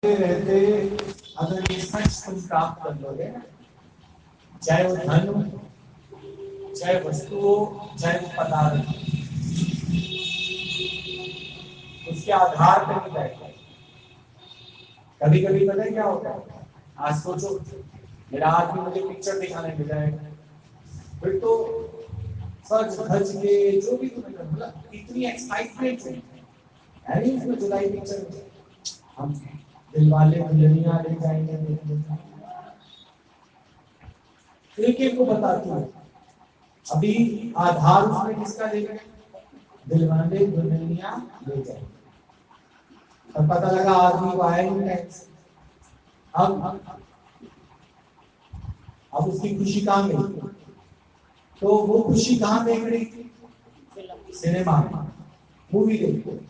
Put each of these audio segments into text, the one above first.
रहते अगर ये सच तुम प्राप्त कर लोगे, चाहे वो धन हो, चाहे वस्तु हो, चाहे वो पदार्थ, उसके आधार पर नहीं बैठे। कभी कभी पता है क्या होता है, आज सोचो मेरा आदमी मुझे पिक्चर दिखाने मिल जाएगा, फिर तो सच धज के जो भी तुम्हें मतलब इतनी एक्साइटमेंट है नहीं उसमें जुलाई पिक्चर में हम दिलवाले दुल्हनिया ले जाएंगे। एक एक को बताती हूँ, अभी आधार उसमें किसका लेंगे, दिलवाले दुल्हनिया ले जाएंगे, और पता लगा आदमी को आया नहीं टैक्स। अब उसकी खुशी कहाँ गई? तो वो खुशी कहाँ देख रही थी? सिनेमा में, मूवी देख रही।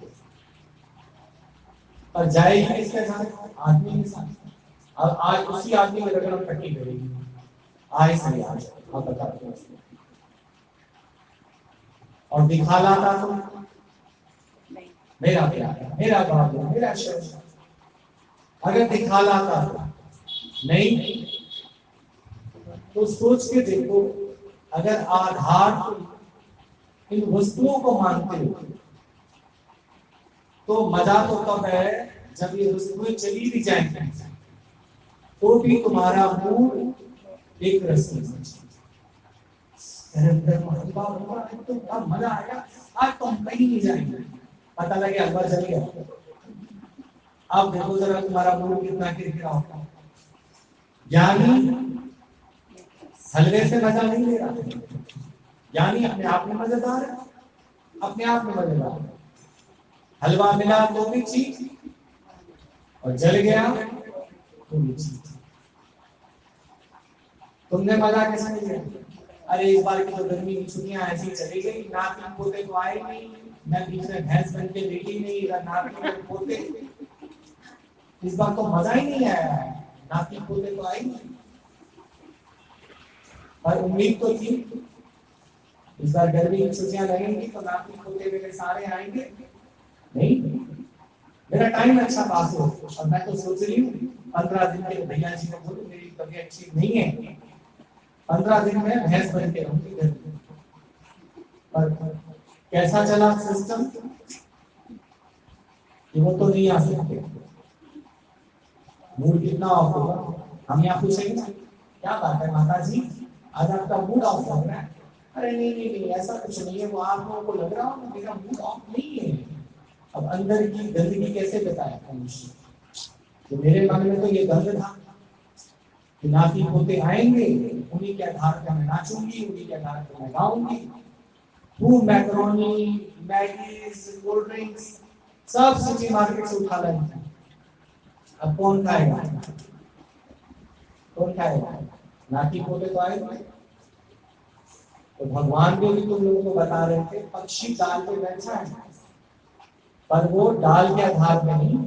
और जाएगी किसके साथ? आदमी के साथ। और आज उसी आदमी में रगड़ पट्टी करेगी, आए सही आज आप बताते हैं। और दिखा लाता तो मेरा प्यार, मेरा बाबू, मेरा शहर, अगर दिखा लाता तो नहीं। तो सोच के देखो, अगर आधार इन वस्तुओं को मानते हो तो मजा तो तब है जब ये वस्तुएं चली भी जाएंगी तो भी तुम्हारा मूड एक रस में तो मजा आएगा, आज तो हम कहीं नहीं जाएंगे, पता लगे हलवा चल गया। अब देखो जरा तुम्हारा मूड कितना किरकिरा होता है। यानी हलवे से मजा नहीं ले रहा, यानी अपने आप में मजेदार है, अपने आप में मजेदार है। हलवा मिला तो भी चीज, और जल गया तो भी चीज। तुमने मजा कैसे लिया? अरे इस बार की तो गर्मी की छुट्टियां ऐसी चली गई, नाती पोते तो आए नहीं, मैं बीच में भैंस बन के लेटी नहीं, नाती पोते, इस बार तो मजा ही नहीं आया, नाती पोते तो आए नहीं। और उम्मीद तो थी इस बार गर्मी की छुट्टियां लगेंगी तो नाती पोते मेरे सारे आएंगे, नहीं, मेरा टाइम अच्छा पास हो। और मैं तो सोच रही हूँ 15 दिन के भैया जी को बोलूं मेरी तबीयत ठीक नहीं है, 15 दिन में भैंस बन के रहूंगी घर में। पर कैसा चला सिस्टम कि वो तो नहीं आ सकते। मूड कितना ऑफ होगा, हम यहाँ पूछेंगे ना क्या बात है माता जी आज आपका मूड ऑफ लग रहा है? अरे नहीं नहीं नहीं ऐसा कुछ नहीं है, वो आप लोगों को लग रहा हो मेरा मूड ऑफ नहीं है। अब अंदर की गंदगी कैसे बताया मनुष्य, तो मेरे मन में तो ये गंद था कि नाती पोते आएंगे, उन्हीं के आधार पर मैं नाचूंगी, उन्हीं के आधार पर मैं गाऊंगी, food macaroni Maggis cold drinks सब सिटी मार्केट से उठा लाएंगे। अब कौन खाएगा? कौन खाएगा? नाती पोते तो आएंगे। तो भगवान भी तुम लोगों को बता रहे थे पक्षी डाल पे बैठा है, पर वो डाल के आधार पे नहीं,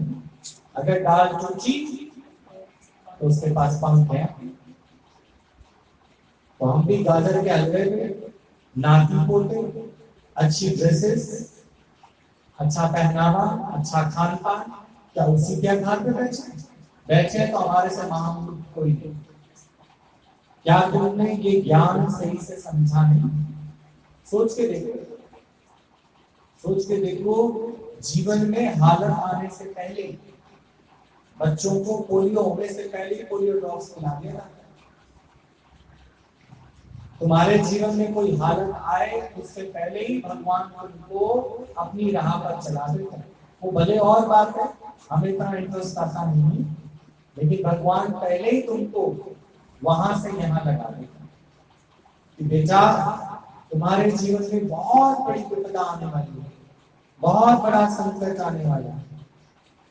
अगर डाल टूटी तो उसके पास पंख है। तो हम भी गाजर के हलवे में, नाती पोते, अच्छी ड्रेसेस, अच्छा पहनावा, अच्छा खान पान, क्या उसी के आधार पे बैठे तो हमारे से महामूर्ख कोई नहीं। क्या तुमने ये ज्ञान सही से समझा नहीं? सोच के देखो, सोच के देखो, जीवन में हालत आने से पहले बच्चों को पोलियो होने से पहले पोलियो ड्रॉप्स खिला दिया। तुम्हारे जीवन में कोई हालत आए उससे पहले ही भगवान तुमको अपनी राह पर चला देता है। वो भले और बात है हमें इतना इंटरेस्ट आता नहीं, लेकिन भगवान पहले ही तुमको वहां से यहाँ लगा देता कि बेटा तुम्हारे जीवन में बहुत बड़ी विपदा आने वाली है, बहुत बड़ा संकट आने वाला है,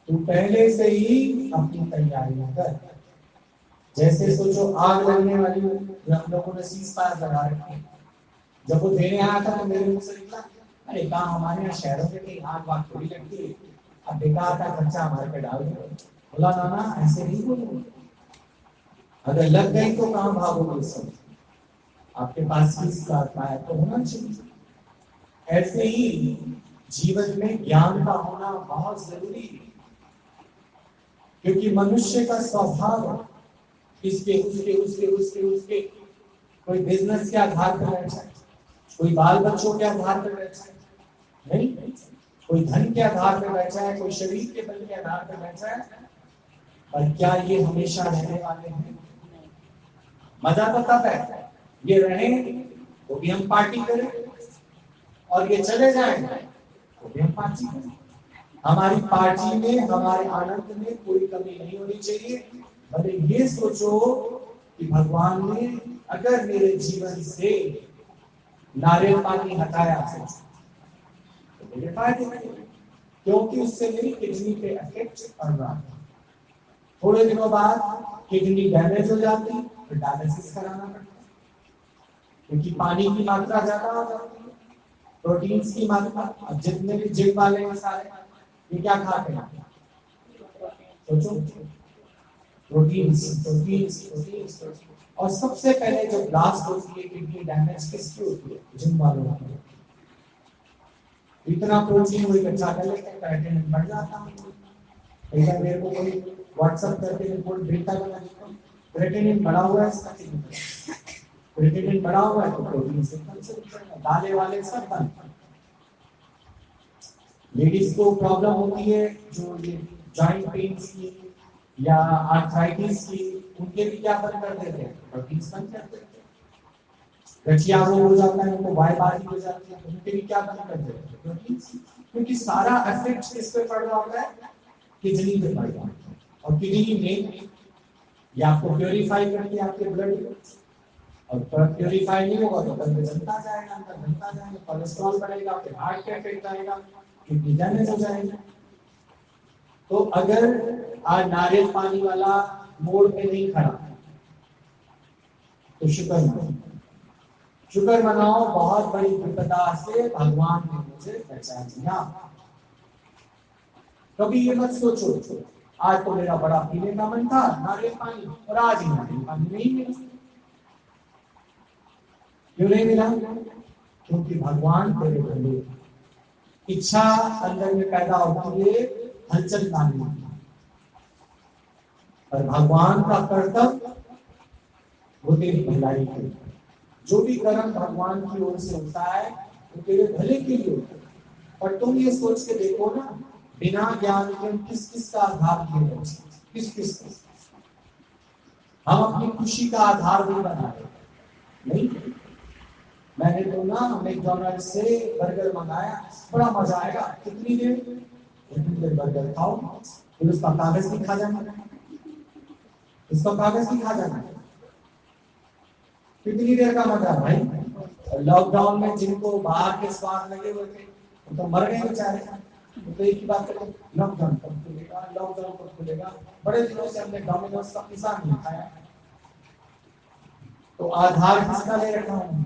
तू पहले से ही अपनी तैयारियां कर। जैसे सोचो आग लगने वाली हम लोगों ने सीज फायर लगा रखी, जब वो देने आया था तो मेरे मुंह से निकला अरे कहा हमारे यहाँ शहरों में कहीं आग वाग थोड़ी लगती है, अब बेकार का खर्चा हमारे पे डाल दो। बोला नाना ऐसे नहीं बोलो, अगर लग गई तो कहाँ भागोगे? सब आपके पास सीज का है तो होना चाहिए। ऐसे ही जीवन में ज्ञान का होना बहुत जरूरी है। क्योंकि मनुष्य का स्वभाव है इसके उसके उसके उसके उसके कोई बिजनेस के आधार पर बैठा है, कोई बाल बच्चों के आधार पर बैठा है, नहीं, कोई धन के आधार पर बैठा है, कोई शरीर के बल के आधार पर बैठा है। पर क्या ये हमेशा रहने वाले हैं? मजा तो तब है ये रहे तो भी हम पार्टी करें, और ये चले जाएं तो भी हम पार्टी करें। हमारी पार्टी में, हमारे आनंद में कोई कमी नहीं होनी चाहिए। भले ये सोचो कि भगवान ने अगर मेरे जीवन से नारियल पानी हटाया तो मेरे फायदे, क्योंकि उससे मेरी किडनी पे इफेक्ट पड़ रहा है। थोड़े दिनों बाद किडनी डैमेज हो जाती, फिर डायलिसिस कराना पड़ता है, क्योंकि पानी की मात्रा ज्यादा हो जाती है, प्रोटीन्स की मात्रा। अब जितने भी जिम वाले हैं सारे, ये क्या खाते हैं? सोचो, प्रोटीन्स प्रोटीन्स प्रोटीन्स। और सबसे पहले जो ब्लास्ट होती है किडनी डैमेज किसकी होती है? जिम वालों की। इतना प्रोटीन वो इकट्ठा कर लेते हैं, क्रिएटिनिन बढ़ जाता है। कई बार मेरे को कोई व्हाट्सएप करके रिपोर्ट भेजता है, क्रिएटिनिन बढ़ा हुआ है, इसका क्रिएटिनिन बढ़ा हुआ है तो प्रोटीन से दाले वाले सब बंद। लेडीज को प्रॉब्लम होती है जो ये जॉइंट पेन्स की या आर्थराइटिस की, उनके भी क्या बंद कर देते हैं? प्रोटीन बंद कर देते हैं। गठिया रोग हो जाता है, उनको वायबारी हो जाती है, उनके भी क्या बंद कर देते हैं? प्रोटीन। क्योंकि सारा इफेक्ट किस पे पड़ रहा होता है? किडनी पे पड़ रहा है। और किडनी में ये आपको प्योरीफाई करती है आपके ब्लड को, और प्योरीफाई नहीं होगा तो अंदर जमता जाएगा, अंदर जमता जाएगा, कोलेस्ट्रॉल बढ़ेगा, फिर हार्ट पे इफेक्ट आएगा, किडनी डैमेज हो जाएगी। तो अगर आज नारियल पानी वाला मोड़ पे नहीं खड़ा तो शुक्र मनाओ, शुक्र मनाओ, बहुत बड़ी विपदा से भगवान ने मुझे बचा दिया। कभी ये मत सोचो आज तो मेरा बड़ा पीने का मन था नारियल पानी, और आज ही नारियल पानी नहीं मिला। क्यों नहीं मिला? क्योंकि भगवान तेरे भले इच्छा अंदर में पैदा होती है हलचल लाने की, और भगवान का कर्तव्य वो तेरी भलाई के, जो भी कर्म भगवान की ओर से होता है वो तेरे भले के लिए होता है। और तुम ये सोच के देखो ना, बिना ज्ञान के हम किस किस का आधार किए हैं, किस किस का हम अपनी खुशी का आधार नहीं बना रहे। नहीं, मैंने तो ना मैकडॉनल्ड्स से बर्गर मंगाया, बड़ा मजा आएगा, कितनी देर बर्गर खाओ, फिर उसका कागज भी खा जाना, उसका कागज भी खा जाना, कितनी देर का मजा भाई। लॉकडाउन में जिनको बाहर के स्वाद लगे हुए थे वो तो मर गए बेचारे। तो एक ही बात करें, लॉकडाउन कब खुलेगा, लॉकडाउन कब खुलेगा। बड़े दिनों से हमने डोमिनोज का पिज़्ज़ा नहीं खाया, तो आधार किसका ले रखा हूँ?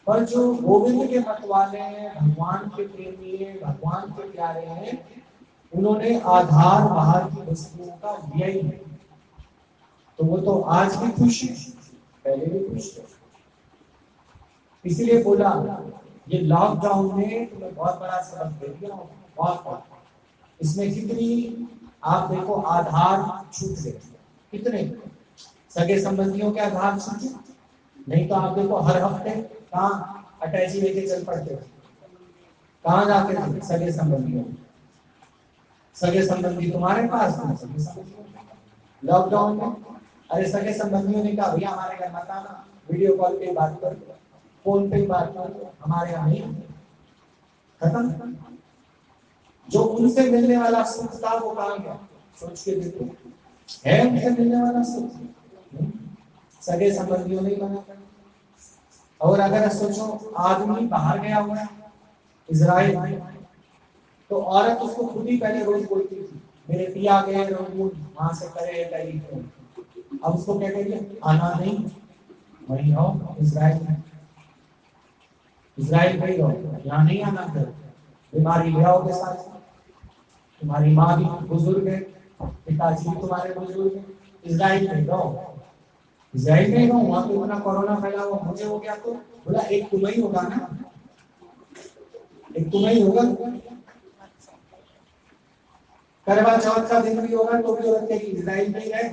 पर जो गोविंद के मत वाले हैं, भगवान के प्रेमी हैं, भगवान के प्यारे हैं, उन्होंने आधार बाहर की वस्तुओं का लिया ही नहीं। तो वो तो आज भी खुश है, पहले भी खुश है। इसलिए बोला ये लॉकडाउन ने तुम्हें बहुत बड़ा सबक दे दिया, बहुत बड़ा। इसमें कितनी आप देखो आधार छूट गए, कितने सगे संबंधियों के आधार छूटे। नहीं तो आप देखो हर हफ्ते कहाँ अटैची लेके चल पड़ते थे, कहाँ जाते थे? सगे संबंधियों, सगे संबंधी तुम्हारे पास, तुम सगे संबंधी। लॉकडाउन में अरे सगे संबंधियों ने कहा भैया हमारे घर मत आना, वीडियो कॉल पे बात कर, फोन पे बात कर, हमारे यहाँ नहीं, खत्म। जो उनसे मिलने वाला सुख था वो कहाँ गया? सोच के देखो, है उनसे मिलने वाला सुख? सगे संबंधियों ने बना। और अगर सोचो आदमी बाहर गया हुआ है इजराइल, तो औरत उसको खुद ही पहले रोज बोलती थी मेरे पिया गए रोज वहां से करे टेलीफोन। अब उसको क्या कहिए, आना नहीं, वहीं रहो इजराइल में, इजराइल में ही रहो, यहाँ नहीं आना कर, बीमारी ले आओगे साथ। तुम्हारी माँ भी बुजुर्ग है, पिताजी भी तुम्हारे बुजुर्ग है, इजराइल में रहो, इजराइल में रहो, वहां पे इतना कोरोना फैला हुआ, मुझे हो गया तो बोला एक तुम्हें ही होगा ना, एक तुम्हें ही होगा। करवा चौथ का दिन भी होगा तो भी औरत के इजराइल में गए,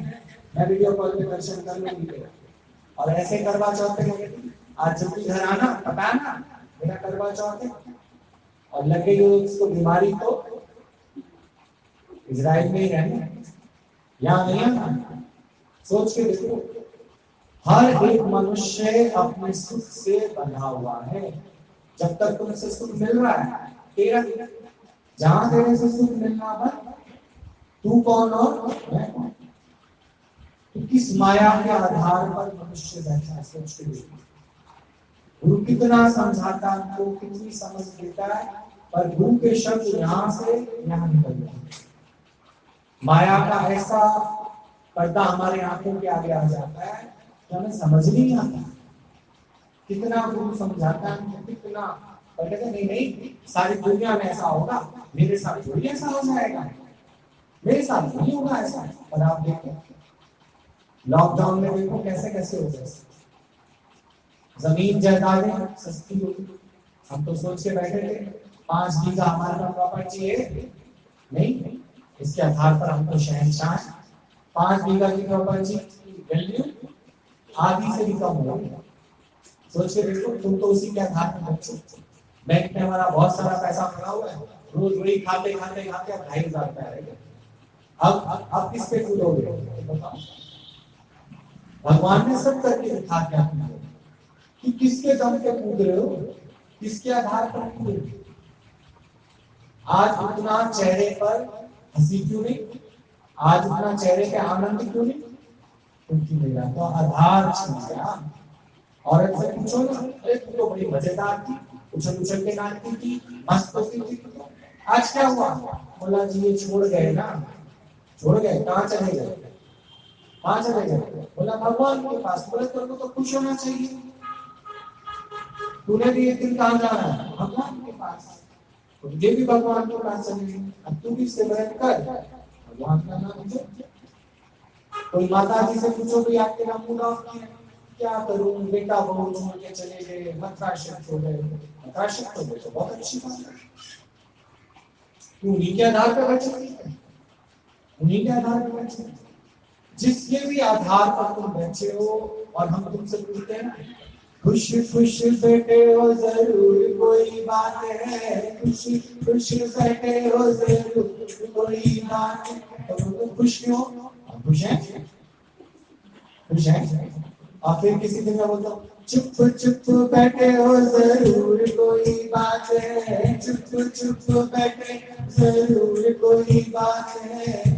मैं वीडियो कॉल पे दर्शन कर लूंगी। और ऐसे करवा चौथ पे कहती आज जब भी घर आना बताना मेरा करवा चौथ है, और लगे उसको बीमारी तो इजराइल में ही रहना, यहाँ नहीं आना। सोच के देखो, हर एक मनुष्य अपने सुख से बंधा हुआ है। जब तक तुमसे सुख मिल रहा है तेरा, जहां तेरे से सुख मिलना बंद, तू कौन और मैं कौन? तो किस माया के आधार पर मनुष्य बैठा है? सोच के देखो, गुरु कितना समझाता हमको, कितनी समझ देता है, पर गुरु के शब्द यहाँ से यहाँ निकल जाते। माया का ऐसा पर्दा हमारे आंखों के आगे आ जाता है कि हमें समझ नहीं आता। कितना गुरु समझाता है, कितना, पर कहते नहीं नहीं सारी दुनिया में ऐसा होगा, मेरे साथ थोड़ी ऐसा हो जाएगा, मेरे साथ नहीं होगा ऐसा। पर आप देखो लॉकडाउन में देखो कैसे कैसे हो गए, जमीन जायदादें सस्ती होगी। हम तो सोच के बैठे थे 5 बीघा हमारे पास प्रॉपर्टी है, नहीं इसके आधार पर हम तो शहंशाह। 5 बीघा की प्रॉपर्टी वैल्यू आधी से भी कम होगी। सोच के देखो, तुम तो उसी के आधार पर बच्चे, बैंक में हमारा बहुत सारा पैसा पड़ा हुआ है, रोज वही खाते खाते खाते 2,500 रुपया रह गया। अब किस पे कूदोगे बताओ? भगवान ने सब करके दिखा दिया कि किसके दम पे कूद रहे हो, किसके आधार पर कूद रहे हो। आज उतना चेहरे पर हंसी क्यों नहीं, आज उतना चेहरे पे आनंद क्यों नहीं? क्योंकि मेरा तो आधार छूट गया। औरत से पूछो ना, अरे तू तो बड़ी मजेदार थी, उछल उछल के नाचती थी, मस्त होती थी, आज क्या हुआ? बोला जी ये छोड़ गए ना। छोड़ गए? कहाँ चले गए? कहाँ चले गए? बोला भगवान के पास। बोले तेरे को तो खुश होना चाहिए, तूने भी एक दिन कहाँ जाना है? भगवान के पास। तुझे भी भगवान के पास चले, अब तू भी सिमरन कर, भगवान का नाम ले। कोई माता जी से पूछो भी आपके नाम पूरा क्या करूं, बेटा बहू छोड़ के चले गए, मथुरा शिफ्ट हो गए। मथुरा शिफ्ट हो गए तो बहुत अच्छी बात है, तू उन्हीं के आधार पर बचे, उन्हीं के आधार पर बचे, जिसके भी आधार पर तुम बचे हो। और हम तुमसे पूछते हैं ना, खुश खुश बैठे हो जरूर कोई बात है, खुश खुश बैठे हो जरूर कोई बात है, तो खुश क्यों? खुश है, खुश है। और फिर किसी दिन मैं बोलता हूँ चुप चुप बैठे हो जरूर कोई बात है, चुप चुप बैठे जरूर कोई बात है,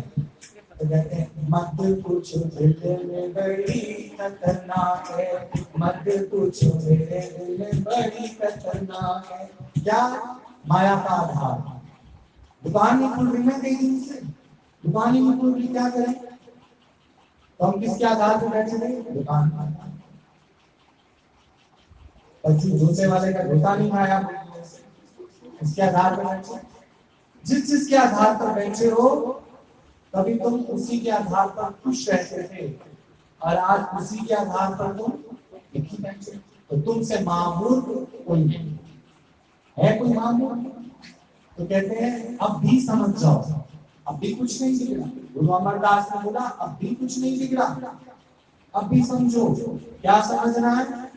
तो कहते हैं मत पूछो दिल में बड़ी खतरनाक है, मत पूछो मेरे दिल में बड़ी खतरनाक है। क्या? माया का आधार। दुकान नहीं खुल रही, मैं कई दिन से दुकान ही नहीं खुल रही, क्या करें? तो हम किसके आधार पर बैठे थे? दुकान पर। जूते वाले का जूता नहीं खाया, इसके आधार पर बैठे। जिस जिसके आधार पर बैठे हो कभी तुम उसी के आधार पर खुश रहते थे, और आज उसी के आधार पर तुम दुखी बैठे। तो तुमसे मामूल कोई नहीं है, कोई मामूल। तो कहते हैं अब भी समझ जाओ, अब भी कुछ नहीं बिगड़ा। गुरु अमरदास ने बोला अब भी कुछ नहीं बिगड़ा, अब भी समझो। क्या समझना है?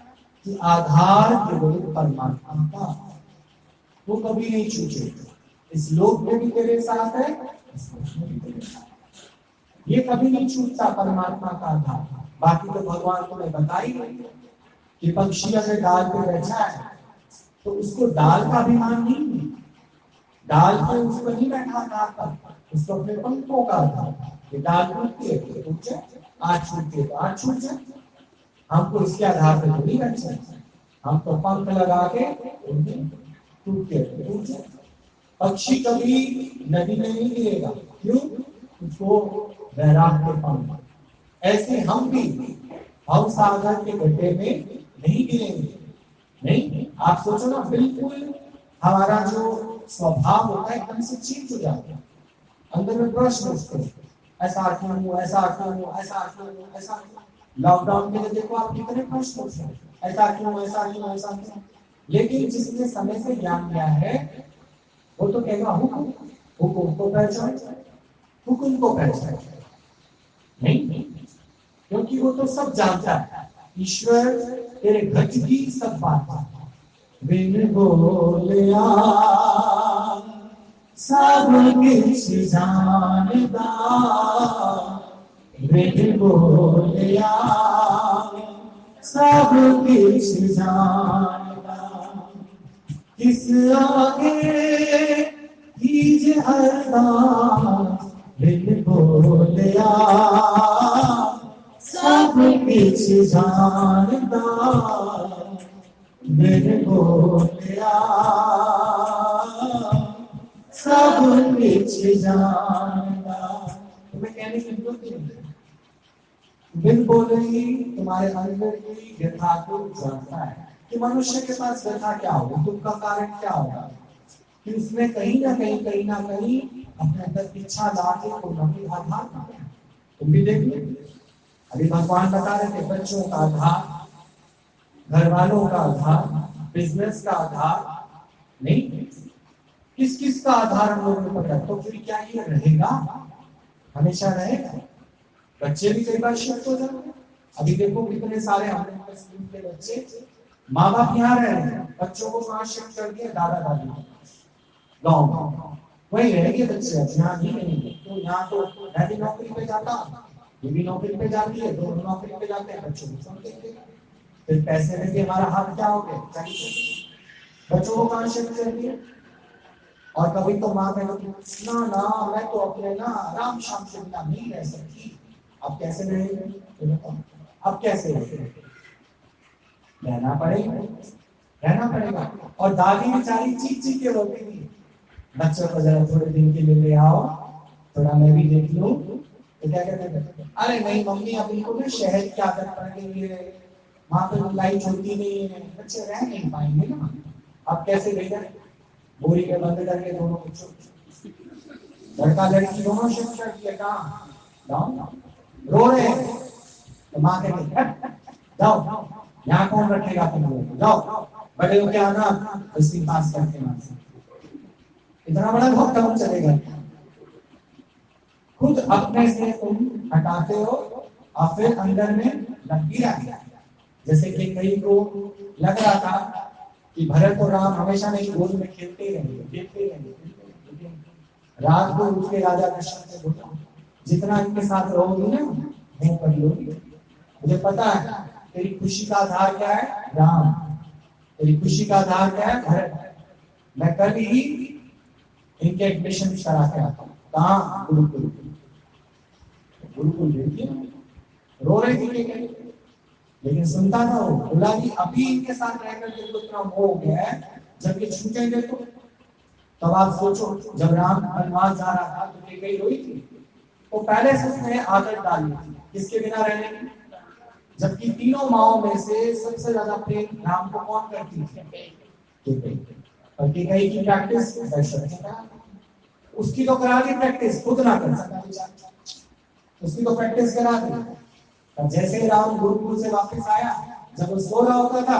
कि आधार केवल परमात्मा का, वो कभी नहीं छूटे। इस लोक में भी तेरे साथ है, इस लोक में भी तेरे साथ है, ये कभी नहीं छूटता परमात्मा का आधार। बाकी तो भगवान तुम्हें बता ही नहीं कि पक्षी अगर डाल पे बैठा है तो उसको डाल का अभिमान नहीं है, डाल पे उसको नहीं बैठा आधार पर, उसको अपने पंखों का आधार। ये डाल टूटती है तो टूट जाए, आज छूटती है तो आज छूट जाए। हमको इसके आधार पर नहीं बैठ सकते, हम तो पंख लगा के टूटते टूट जाए। पक्षी कभी नदी में नहीं गिरेगा, क्यों? उसको वैराग के पंख। ऐसे हम भी भव सागर के गड्ढे में नहीं गिरेंगे। नहीं, आप सोचो ना, बिल्कुल हमारा जो स्वभाव होता है एकदम से चेंज हो जाता है। अंदर में प्रश्न उठते हैं, ऐसा क्यों हुआ, ऐसा क्यों हुआ, ऐसा क्यों हुआ, ऐसा। लॉकडाउन के लिए देखो आप कितने प्रश्न उठ रहे हैं, ऐसा क्यों, ऐसा क्यों, ऐसा क्यों। लेकिन जिसने समय से ज्ञान लिया है वो तो कहेगा हुक्म, हुक्म को पहचान। हुक्म को पहचान नहीं, क्योंकि वो तो सब जानता है। ईश्वर तेरे घर की सब बात बिन बोलिया सब कुछ जानता, बिन बोलिया सब कुछ जानता। किस आगे कीजे अरदास, बिन बोलिया सब कुछ जानता, बिन बोलिया सब कुछ जानता। तुम्हें कहने की जरूरत नहीं, बिन बोले ही तुम्हारे अंदर की व्यथा को जानता है कि मनुष्य के पास व्यथा क्या होगा, दुख का कारण क्या होगा, कि उसने कहीं ना कहीं अपने अंदर इच्छा लाके कोई ना कोई आधार मांगा। तुम भी देख लो, अभी भगवान बता रहे थे बच्चों का आधार, घर वालों का आधार, बिजनेस का आधार, नहीं किस किस का आधार हम लोगों ने पकड़ा। तो फिर क्या ये रहेगा, हमेशा रहेगा? बच्चे भी कई बार शिफ्ट हो जाते हैं। अभी देखो कितने सारे हमारे स्कूल के बच्चे, माँ बाप यहाँ रह रहे हैं, बच्चों को कहाँ शिफ्ट कर दिया, दादा दादी गाँव में, वही रहेंगे बच्चे, अब यहाँ नहीं रहेंगे। तो यहाँ तो मैं भी नौकरी पे जाता हूँ, ये भी नौकरी पे जाती है, दोनों नौकरी पे जाते हैं, बच्चों को छोड़ देंगे। फिर पैसे में भी हमारा हाथ क्या हो गया, चाहिए बच्चों को कहाँ शिफ्ट कर दिया। और कभी तो माँ कहती ना ना मैं तो अपने ना आराम शाम से बिना नहीं रह सकती। अब कैसे रहेंगे, अब कैसे रहेंगे, रहना पड़ेगा। और दादी बेचारी चीख चीख के रोती थी, बच्चों को जरा थोड़े दिन के लिए ले आओ, थोड़ा मैं भी देख लूं। तो क्या कहते थे, अरे नहीं मम्मी अब इनको ना शहर की आदत पड़ गई है, वहां पर लाइट होती नहीं है, बच्चे रह नहीं पाएंगे ना। अब कैसे भेजा, बोरी में बंद करके दोनों बच्चों, लड़का लड़की दोनों शिफ्ट कर दिया, कहाँ गाँव, रो रहे हैं। तो माँ कहती जाओ यहाँ कौन रखेगा तुम लोगों को, जाओ बड़े हो क्या आना, 10वीं पास करके वहां से। इतना बड़ा लॉकडाउन चलेगा, खुद अपने से तुम हटाते हो और फिर अंदर में लग भी गया। जैसे कि कई को लग रहा था कि भरत और राम हमेशा नहीं गोद में खेलते रहेंगे, रात को उठ के राजा दशरथ से बोला जितना इनके साथ रहोगी ना वो कर लोगी, मुझे पता है तेरी खुशी का आधार क्या है, राम, तेरी खुशी का आधार क्या है, भरत। मैं कल ही इनके एडमिशन करा के आता हूँ, कहाँ, गुरुकुल। गुरुकुल देखिए रो रही थी, लेकिन सुनता था वो, बोला कि अभी इनके साथ रहकर के तो इतना मोह हो गया है, जब ये छूटेंगे तो। तब आप सोचो जब राम वनवास जा रहा था तो कई रोई थी, तो पहले से उसने आदत डाली थी किसके बिना रहने की, जबकि तीनों माओं में से सबसे ज्यादा प्रेम राम को कौन करती थी, और कई की प्रैक्टिस दशरथ, उसकी तो करा दी प्रैक्टिस, खुद ना कर सका, उसकी तो प्रैक्टिस करा दी। अब जैसे ही राम गुरुकुल से वापस आया, जब वो सो रहा होता था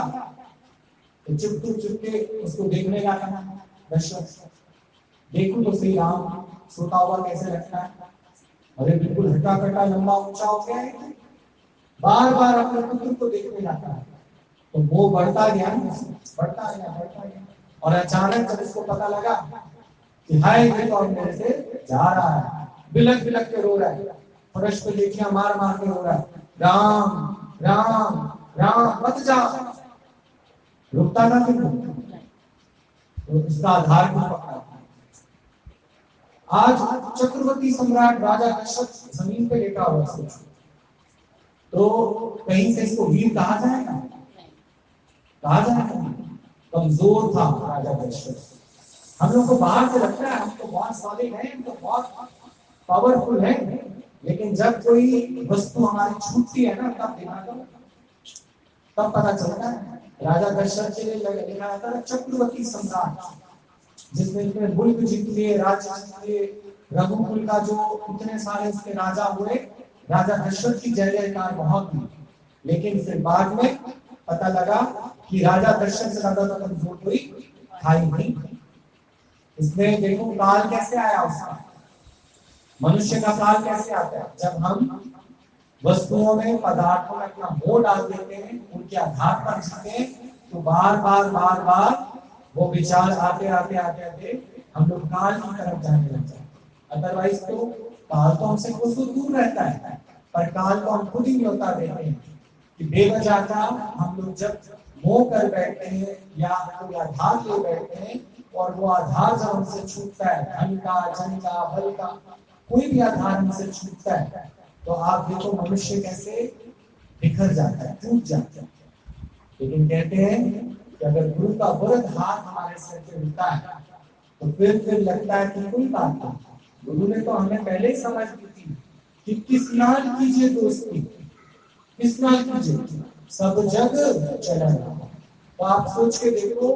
तो चुप के उसको देखने लगा दशरथ, देखो तो सही राम सोता हुआ कैसे लगता है, अरे बिल्कुल हटा कटा लंबा ऊंचा हो गया है, बार बार अपने पुत्र को देखने जाता है। तो वो बढ़ता गया, और अचानक जब उसको पता लगा कि हाय ये तो मेरे से जा रहा है, बिलक बिलक के रो रहा है, फर्श पे देखिए मार मार के रो रहा है, राम राम राम मत जा, रुकता था फिर तो उसका आधार को पकड़ा। आज चक्रवर्ती सम्राट राजा दशरथ जमीन पे लेटा हुआ है, तो कहीं से इसको वीर कहा जाएगा, कमजोर था राजा दशरथ। हम लोग को बाहर से लगता है हम तो बहुत सॉलिड हैं, हम तो बहुत पावरफुल हैं, लेकिन जब कोई वस्तु हमारी छूटती है ना तब पता चलता है। राजा दशरथ के लिए लिखा जाता है चक्रवर्ती सम्राट, जिसने इतने मुल्क जीत लिए, राज्य जीत लिए, रघुकुल का जो इतने सारे इसके राजा हुए, राजा दशरथ की जय जयकार बहुत हुई। लेकिन फिर बाद में पता लगा कि राजा दशरथ से ज्यादा कमजोर हुई था ही नहीं। इसमें देखो काल कैसे आया उसका, मनुष्य का काल कैसे आता है? जब हम वस्तुओं में, पदार्थों में अपना मोह डाल देते हैं, उनके आधार पर जीते हैं, तो बार बार वो विचार आते आते आते आते हम लोग काल की तरफ जाने लग जाते हैं। अदरवाइज तो काल तो हमसे कुछ तो दूर रहता है, पर काल को हम खुद ही न्योता देते हैं कि बेवजह का हम लोग जब मोह कर बैठते हैं या कोई आधार ले बैठते हैं, और वो आधार जब हमसे छूटता है, धन का, जन का, बल का, कोई भी आधार हमसे छूटता है, तो आप देखो मनुष्य कैसे बिखर जाता है, टूट जाता है। लेकिन कहते हैं कि अगर गुरु का वरद हाथ हमारे सिर पे होता है, तो फिर लगता है कि कोई बात नहीं, गुरु ने तो हमें पहले ही समझ दी थी कि किस नाल कीजिए दोस्ती, किस नाल कीजिए, सब जग चलन। तो आप सोच के देखो,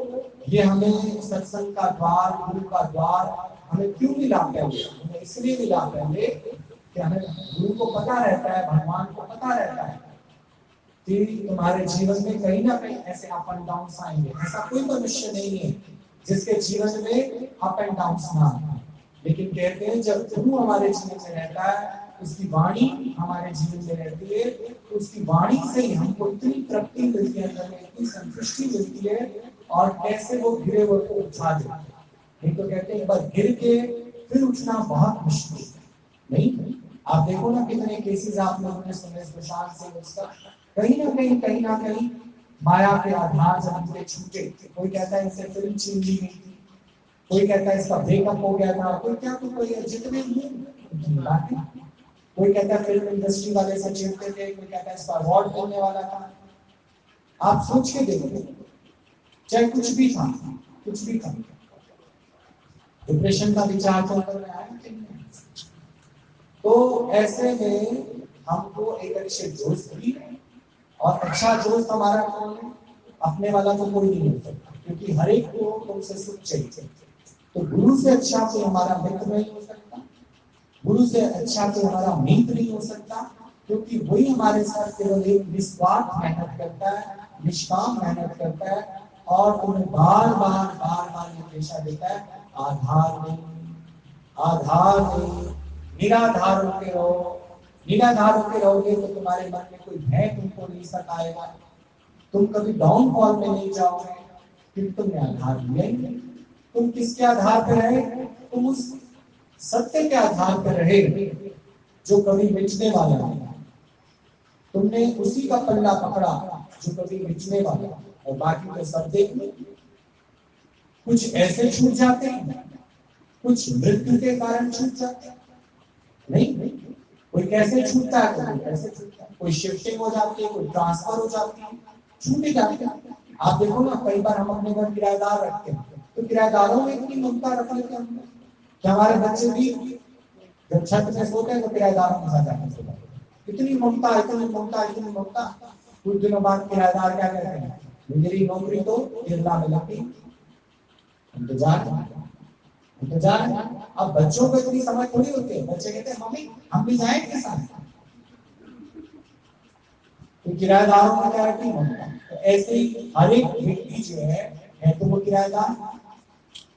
ये हमें सत्संग का द्वार, गुरु का द्वार हमें क्यों मिला पहले? हमें इसलिए मिला पहले कि हमें गुरु को पता रहता है, भगवान को पता रहता है कि तुम्हारे जीवन में कहीं ना कहीं ऐसे अप एंड डाउन आएंगे। ऐसा कोई मनुष्य नहीं है जिसके जीवन में अप एंड डाउन ना आए। लेकिन कहते हैं जब गुरु हमारे जीवन में रहता है, उसकी वाणी हमारे जीवन में रहती है, तो उसकी वाणी से ही हमको इतनी तृप्ति मिलती है, इतनी संतुष्टि मिलती है, और कैसे वो गिरे हुए को उठा देते हैं। नहीं तो कहते हैं एक बार गिर के फिर उठना बहुत मुश्किल है। नहीं, आप देखो ना कितने केसेस आप लोगों ने सुने सुशांत सिंह उसका, कहीं ना कहीं माया के आधार जब हमसे छूटे। कोई कहता है इसे फिल्म छीन ली गई थी, कोई कहता है इसका ब्रेकअप हो गया था, कोई क्या, तो कोई जितने बातें, कोई कहता है फिल्म इंडस्ट्री वाले से चिढ़ते थे, कोई कहता है इसका अवार्ड मिलने वाला था। आप सोच के देखो, चाहे कुछ भी था, कुछ भी था, डिप्रेशन का विचार तो अंदर में आया कि नहीं? तो ऐसे में हमको एक अच्छे दोस्त भी, और अच्छा दोस्त हमारा कौन है? अपने वाला तो कोई नहीं हो सकता, क्योंकि हर एक को तुमसे सुख चाहिए। तो गुरु से अच्छा कोई हमारा मित्र नहीं हो सकता, गुरु से अच्छा कोई हमारा मित्र नहीं हो सकता, क्योंकि वही हमारे साथ केवल एक निस्वार्थ मेहनत करता है, निष्काम मेहनत करता है, और तुम्हें बार बार ये पेशा देता है, आधार नहीं, आधार नहीं, निराधार होते रहो। निराधार होते रहोगे तो तुम्हारे मन में कोई भय तुमको नहीं सताएगा, तुम कभी डाउनफॉल में नहीं जाओगे, क्योंकि तुमने आधार लिया ही नहीं। तुम किसके आधार पर रहे? तुम उस सत्य के आधार पर रहे जो कभी मिटने वाला नहीं। तुमने उसी का पल्ला पकड़ा जो कभी मिटने वाला, और बाकी तो सब देख लो। कुछ ऐसे छूट जाते हैं, कुछ मृत्यु के कारण छूट जाते हैं। नहीं, कोई कैसे छूटता है, कोई कैसे छूटता है, कोई शिफ्टिंग हो जाती है, कोई ट्रांसफर हो जाती है, छूट ही जाते हैं। आप देखो ना, कई बार हम अपने घर किराएदार रखते हैं, तो किराएदारों में इतनी ममता रख लेते हैं कि हमारे बच्चे भी जब छत में सोते हैं तो किराएदारों के साथ जाकर सोते हैं। इतनी ममता, इतनी ममता, इतनी ममता। कुछ दिनों बाद किराएदार क्या कहते हैं, मेरी नौकरी तो केरला में लगी, इंतजार अब बच्चों को इतनी समझ थोड़ी होती है। बच्चे कहते हैं मम्मी हम भी जाएं के साथ, तो किराएदारों का क्या है? तो ऐसे ही हर एक व्यक्ति जो है तो वो किराएदार।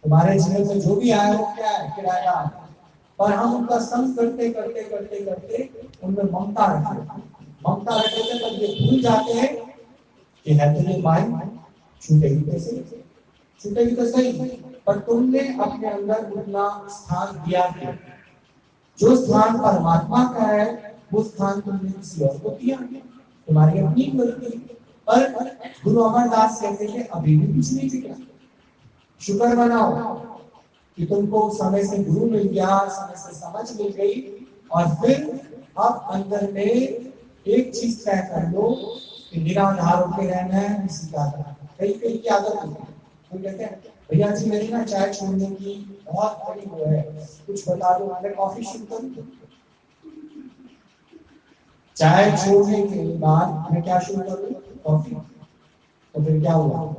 तुम्हारे जीवन में जो भी आया वो क्या है? किराएदार। पर हम उनका संग करते करते करते करते उनमें ममता रखते थे, तब ये भूल जाते हैं कि है तो ये माई, छूटेगी कैसे? छूटेगी तो सही, पर तुमने अपने अंदर उतना स्थान दिया है। जो स्थान परमात्मा का है वो स्थान तुमने किसी और को दिया, तुम्हारी अपनी गलती। पर गुरु अमरदास कहते थे अभी भी कुछ नहीं बिगड़ा, शुक्र मनाओ कि तुमको समय से गुरु मिल गया, समय से समझ मिल गई, और फिर अब अंदर में एक चीज तय कर लो कि निराधार होकर रहना है, किसी का कई की आदत होती है। तो कहते हैं भैया जी मेरी ना चाय छोड़ने की बहुत बड़ी वो है, कुछ बता दो, मैं कॉफी शुरू करूं। चाय छोड़ने के बाद मैं क्या शुरू करूं? कॉफी। तो फिर क्या हुआ?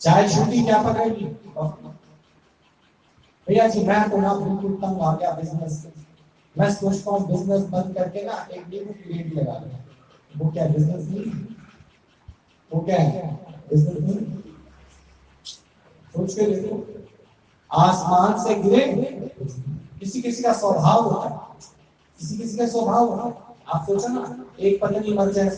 चाय छूटी, क्या पकड़ी? कॉफी। भैया जी मैं तो ना बिल्कुल तंग आ गया बिजनेस से, मैं सोचता हूँ बिजनेस बंद करके ना एक नींबू की रेडी लगा लूं। वो क्या बिजनेस नहीं? वो क्या है? बिजनेस नहीं। सोच के देखो, आसमान से गिरे किसी किसी का स्वभाव होता है, किसी किसी का स्वभाव होता है। आप सोचो ना, एक पत्नी मर जाए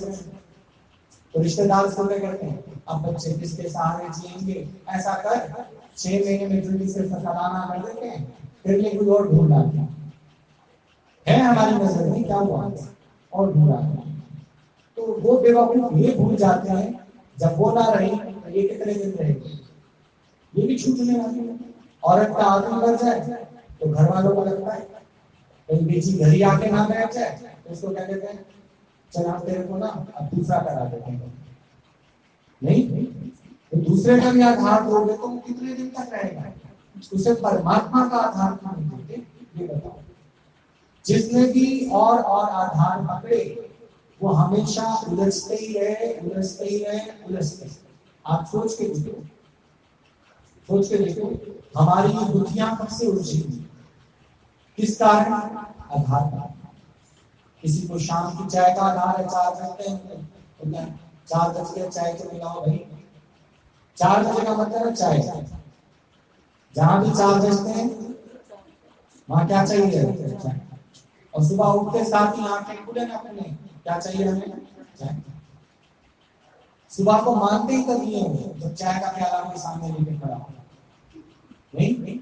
तो रिश्तेदार सुनने करते हैं अब बच्चे किसके सहारे जिएंगे, ऐसा कर 6 महीने में जल्दी से फसाना कर देते हैं, फिर ये कोई और ढूंढ लाते है हमारी नजर में क्या हुआ और ढूंढ लाते हैं। तो वो बेवकूफ ये भूल जाते हैं जब वो ना रही तो ये कितने दिन रहेगी, ये भी छूटने वाली है। औरत का आदमी मर जाए तो घर वालों को लगता है कहीं बेची घर ही आके ना बैठ जाए तो उसको क्या कहते हैं, चल आप तेरे को ना अब दूसरा करा देते हैं। नहीं, तो दूसरे का भी आधार दोगे तो वो कितने दिन तक रहेगा, उसे परमात्मा का आधार क्यों नहीं देते ये बताओ। जिसने भी और आधार पकड़े वो हमेशा उलझते ही रहे, उलझते ही रहे, उलझते ही। आप सोच के देखो, सोच के देखो, हमारी बुद्धियां कब से उलझी हुई, किस कारण, आधार का। किसी को शाम की चाय का आधार है, 4 बजते हैं तो क्या 4 बज के चाय तो मिलाओ भाई, 4 बजे का मतलब चाय। जहां भी 4 बजते हैं वहां क्या चाहिए, चाय। और सुबह उठते साथ ही आंखें खुले ना खुले क्या चाहिए हमें, चाय। सुबह को मानते ही तभी है जब चाय का प्याला अपने सामने लेके खड़ा हो। नहीं,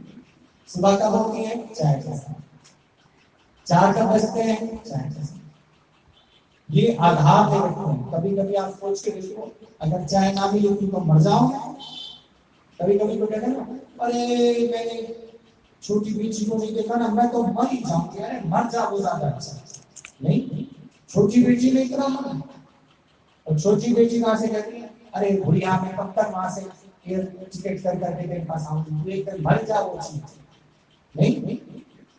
सुबह कब होती है, चाय के साथ। 4 कब बजते हैं, चाय के साथ। ये आधार दे रखते हैं। कभी कभी आप सोच के देखो, अगर चाय ना मिले तो मर जाओगे। कभी कभी तो कहते हैं ना, अरे मैंने छोटी बेटी को नहीं देखा ना, मैं तो मर ही जाऊंगी। अरे मर जा, वो ज्यादा अच्छा। नहीं, छोटी बेटी ने इतना मन, और छोटी बेटी कहां से कहती है, अरे भैया मैं कब तक वहां से एयर टिकट कर करके तेरे पास आऊंगी, तू एकदम मर जा वो चीज। नहीं,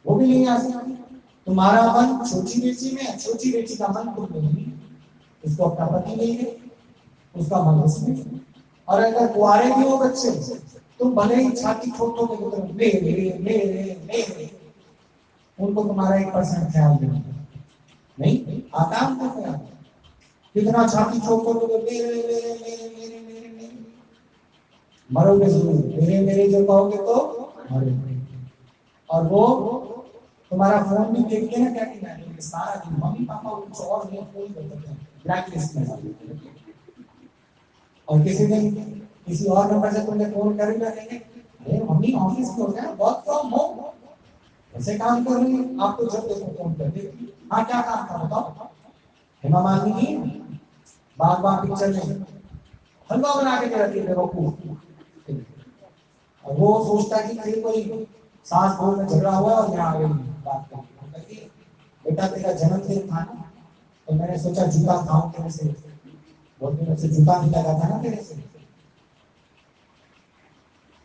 वो भी नहीं आ सकती। तुम्हारा मन छोटी बेटी में, छोटी बेटी का मन तुम में नहीं, उसको अपना पति नहीं है, उसका मन उसमें। और अगर कुआरे भी हो बच्चे, तुम भले ही छाती ठोक ठोक के तुम मेरे उनको तुम्हारा 1% ख्याल नहीं आता। उनको ख्याल कितना छाती ठोक करोगे, मेरे मेरे मेरे मेरे मेरे मेरे, मरोगे जरूर। मेरे मेरे जो कहोगे तो मरोगे। और वो तुम्हारा फोन भी देखते ना, क्या कहना सारा दिन मम्मी पापा कुछ और नहीं फोन करते हैं, ब्लैक लिस्ट में। और किसी दिन किसी और नंबर से तुमने फोन कर लिया, कहेंगे अरे मम्मी ऑफिस में हो गया, वर्क फ्रॉम होम, ऐसे काम कर रही है, आपको जब देखो फोन कर देती। हाँ क्या काम था बताओ, हेमा मालिनी बाग बाग पिक्चर में हलवा बना के दे रखी है बेवकूफ। और वो सोचता है कि कहीं कोई सास बहू में झगड़ा हुआ और यहाँ आ गई बात करती, बेटा तेरा जन्मदिन था ना तो मैंने सोचा जूता खाऊं तेरे से, बहुत दिन से जूता नहीं लगा था ना तेरे से,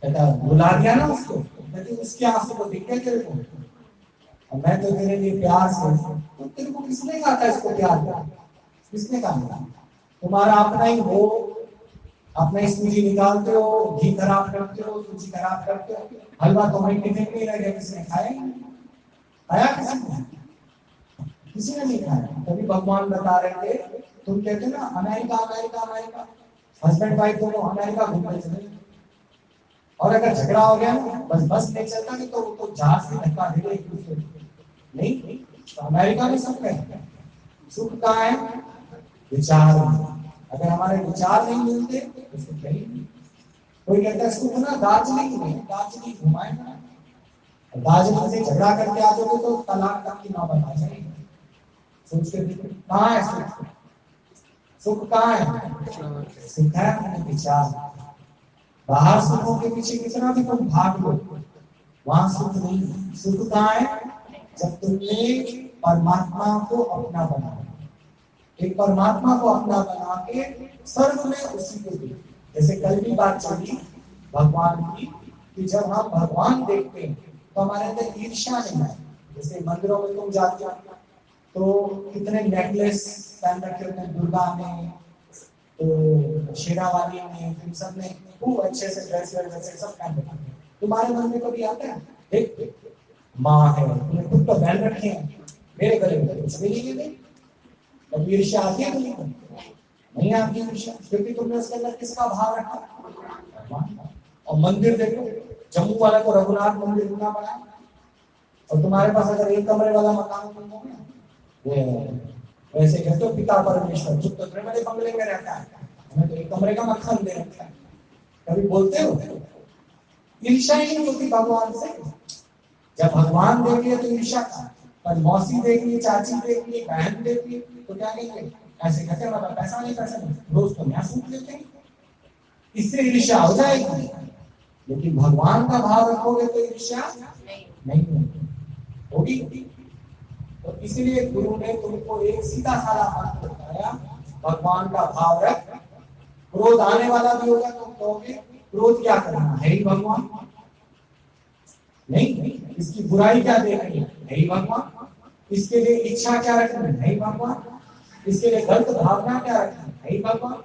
बेटा बुला दिया ना उसको, कहती उसके आंसू को दिख गए तेरे को, और मैं तो तेरे लिए प्यार से, तो तेरे को किसने कहा था इसको प्यार कर, किसने कहा, तुम्हारा अपना ही हो, अपना ही सूजी निकालते हो, घी खराब करते हो, सूजी खराब करते हो, हलवा तो वहीं टिफिन में रह गया, किसने खाया, खाया किसने, किसी ने नहीं खाया। कभी भगवान बता रहे थे, तुम कहते ना America America America, husband wife दोनों अमेरिका घूमने चले, और अगर झगड़ा हो गया ना बस नहीं चलता, नहीं तो जहाज से धक्का दे एक दूसरे नहीं, तो अमेरिका में सुख है। सुख कहाँ है, विचार। अगर हमारे विचार नहीं मिलते तो सुख नहीं। कोई कहता है सुख ना दार्जिलिंग में, दार्जिलिंग घुमाए ना, दार्जिलिंग से झगड़ा करके आ जाओगे तो तलाक तक की नौबत आ जाएगी। सोच के देखो कहाँ है सुख, सुख कहाँ है, सुख है अपने विचार। बाहर सुखों के पीछे कितना भी तुम भाग लो, वहां सुख नहीं। सुख कहाँ है, जब तुमने परमात्मा को अपना बना, एक परमात्मा को अपना बना के सर्व में उसी को देखो। जैसे कल भी बात चली भगवान की, कि जब हम भगवान देखते हैं तो हमारे अंदर ईर्ष्या नहीं है। जैसे मंदिरों में तुम जाते हो तो कितने नेकलेस पहन रखे होते हैं, दुर्गा ने तो शेरावाली ने, तुम सब ने खूब अच्छे से ड्रेस वैसे सब पहन रखे हैं। तुम्हारे मन में कभी आता है, देख माँ है तुमने खुद तो पहन रखे हैं, मेरे गले में कुछ भी नहीं है, कभी ईर्ष्या आती है नहीं आती ईर्ष्या, क्योंकि तुमने उसके अंदर किसका भाव रखा। और मंदिर देखो, जम्मू वाला को रघुनाथ मंदिर इतना बड़ा, और तुम्हारे पास अगर एक कमरे वाला मकान हो ना, वैसे कहते हो पिता परमेश्वर खुद तो इतने बड़े बंगले में रहता है, हमें तो एक कमरे का मकान दे रखा है, कभी बोलते हो? ईर्ष्या ही नहीं होती भगवान से। जब भगवान देख लिए तो ईर्ष्या का, पर मौसी देख ली, चाची देख ली, बहन देख ली तो क्या कहेंगे? ऐसे कहते हैं मतलब पैसा नहीं, पैसा नहीं, रोज तो नया सूट लेते हैं, इससे ईर्ष्या हो जाएगी। लेकिन भगवान का भाव रखोगे तो ईर्ष्या नहीं होगी। तो इसीलिए गुरु ने तुमको एक सीधा साधा मंत्र बताया, भगवान का भाव रख। क्रोध आने वाला भी होगा तो कहोगे क्रोध क्या करना है ही भगवान, नहीं इसकी बुराई क्या देखनी है ही भगवान, इसके लिए इच्छा क्या रखनी है ही भगवान, इसके लिए गलत भावना क्या रखनी है ही भगवान।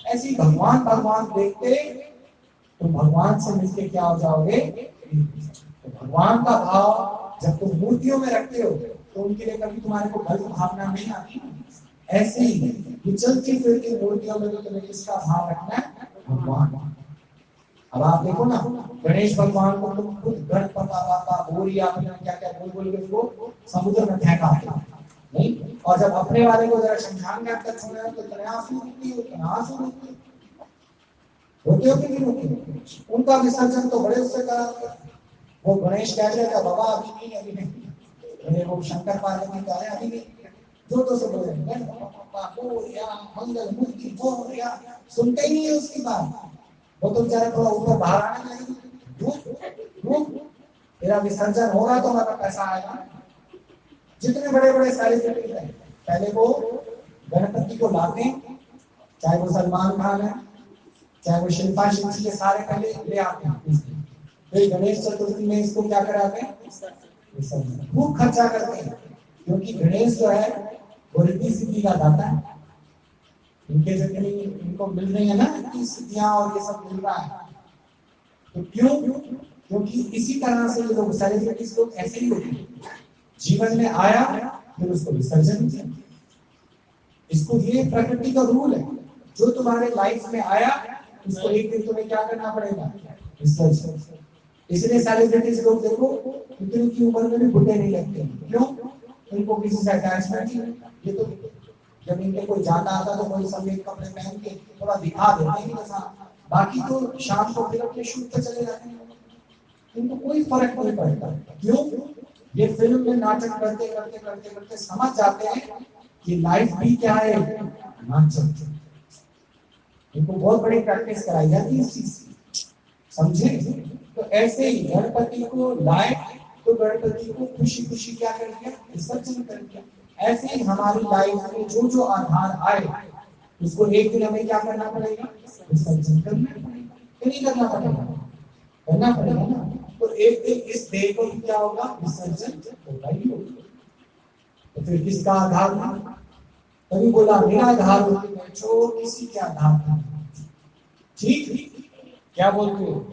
ऐसी भगवान भगवान देखते तो भगवान से मिलके क्या हो जाओगे? तो भगवान का भाव जब तुम मूर्तियों में रखते हो तो उनके लिए कभी तुम्हारे को गलत भावना नहीं आती। ऐसे ही ये चलती फिरती मूर्तियों में तो तुम्हें किसका भाव रखना है? भगवान। अब आप देखो ना, गणेश भगवान को तुम खुद गणपति बाबा बोरिया क्या क्या बोल के उसको समुद्र में फेंका नहीं, और जब अपने वाले को जरा शमशान घाट तक छोड़े तो इतने आंसू रुकती हो, इतना आंसू रुकती होते हो कि नहीं होते? उनका विसर्जन तो बड़े उससे करा। वो गणेश कह रहे थे बाबा अभी नहीं, वो शंकर पार्वती कह रहे अभी नहीं, जो तो सब बोल रहे मंगल मूर्ति बोरिया, सुनते ही नहीं है उसकी बात। वो तो बेचारा थोड़ा ऊपर बाहर आने लगे, तेरा विसर्जन होगा तो हमारा पैसा आएगा। जितने बड़े बड़े सेलिब्रिटी हैं पहले वो गणपति को लाते, चाहे वो सलमान खान है, चाहे वो शिल्पा शेट्टी के सारे पहले ले आते हैं, फिर गणेश चतुर्थी में इसको क्या कराते हैं? खूब खर्चा करते हैं, क्योंकि गणेश जो है वो रिद्धि सिद्धि का दाता है। इनके जितनी इनको मिल रही है ना इतनी सिद्धियां और ये सब मिल रहा है, तो क्यों? क्योंकि इसी तरह से ये लोग सेलिब्रिटीज लोग ऐसे ही होते हैं, जीवन में आया फिर उसको विसर्जन किया। इसको ये प्रकृति का रूल है, जो तुम्हारे लाइफ में आया उसको एक दिन तुम्हें क्या करना पड़ेगा? विसर्जन। इसलिए सेलिब्रिटीज लोग देखो इतनी की उम्र में भी बुढ़े नहीं लगते, क्यों? इनको किसी से अटैचमेंट नहीं। ये तो जब इनके कोई जाता आता तो कोई सफेद कपड़े पहन के थोड़ा दिखा देते हैं जैसा, बाकी तो शाम को फिर अपने शूट पे चले जाते हैं, इनको कोई फर्क नहीं पड़ता। क्यों? ये फिल्म में नाटक करते करते करते करते समझ जाते हैं कि लाइफ भी क्या है, नाटक। इनको बहुत बड़ी प्रैक्टिस कराई जाती है इस चीज की, समझे? तो ऐसे ही गणपति को लाए तो गणपति को खुशी खुशी क्या कर दिया? विसर्जन कर दिया। ऐसे ही हमारी लाइफ में जो जो आधार आए उसको एक दिन हमें क्या करना पड़ेगा? विसर्जन करना पड़ेगा। नहीं करना पड़ेगा? करना पड़ेगा ना। तो एक दिन इस देह को क्या होगा? विसर्जन होगा ही होगा। तो फिर किसका आधार था? तभी बोला मेरा आधार होते बैठो, किसी के आधार नहीं। ठीक क्या बोलते हो?